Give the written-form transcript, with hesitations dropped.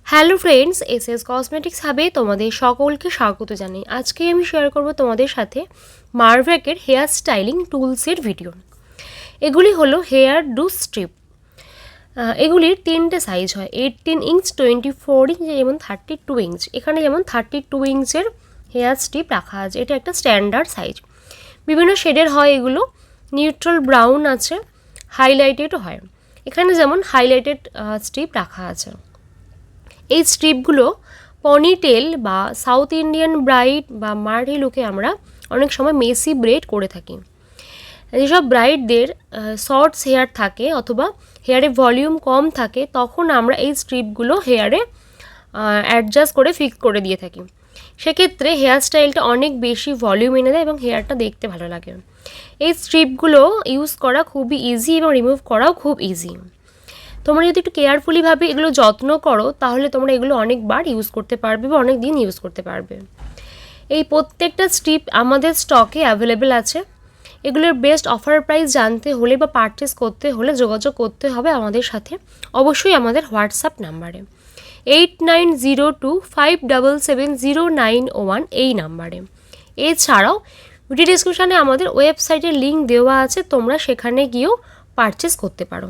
Hello friends, SS cosmetics হাবে তোমাদের সকলকে স্বাগত জানাই। আজকে আমি শেয়ার করব তোমাদের সাথে মারভ্যাকের হেয়ার স্টাইলিং টুলসের ভিডিও। এগুলি হলো হেয়ার ডু স্ট্রিপ। এগুলির তিনটে সাইজ হয়, 18 ইঞ্চ, 24 ইঞ্চ এবং 32 ইঞ্চ। এখানে যেমন 32 ইঞ্চের হেয়ার স্ট্রিপ রাখা আছে, এটা একটা স্ট্যান্ডার্ড সাইজ। বিভিন্ন শেডের হয় এগুলো, নিউট্রাল ব্রাউন আছে, হাইলাইটেডও হয়। এখানে যেমন হাইলাইটেড স্ট্রিপ রাখা আছে। এই স্ট্রিপগুলো পনিটেল বা সাউথ ইন্ডিয়ান ব্রাইড বা মারহি লুকে আমরা অনেক সময় মেসি ব্রেড করে থাকি। যেসব ব্রাইডদের শর্টস হেয়ার থাকে অথবা হেয়ারে ভলিউম কম থাকে, তখন আমরা এই স্ট্রিপগুলো হেয়ারে অ্যাডজাস্ট করে ফিক্স করে দিয়ে থাকি। সেক্ষেত্রে হেয়ার স্টাইলটা অনেক বেশি ভলিউম এনে দেয় এবং হেয়ারটা দেখতে ভালো লাগে। এই স্ট্রিপগুলো ইউজ করা খুবই ইজি এবং রিমুভ করাও খুব ইজি। তোমরা যদি একটু কেয়ারফুলিভাবে এগুলো যত্ন করো, তাহলে তোমরা এগুলো অনেকবার ইউজ করতে পারবে বা অনেক দিন ইউজ করতে পারবে। এই প্রত্যেকটা স্ট্রিপ আমাদের স্টকে অ্যাভেলেবেল আছে। এগুলোর বেস্ট অফার প্রাইস জানতে হলে বা পারচেস করতে হলে যোগাযোগ করতে হবে আমাদের সাথে, অবশ্যই আমাদের হোয়াটসঅ্যাপ নাম্বারে 8902577091 এই নাম্বারে। এছাড়াও ভিডিও ডিসক্রিপশানে আমাদের ওয়েবসাইটের লিঙ্ক দেওয়া আছে, তোমরা সেখানে গিয়েও পারচেস করতে পারো।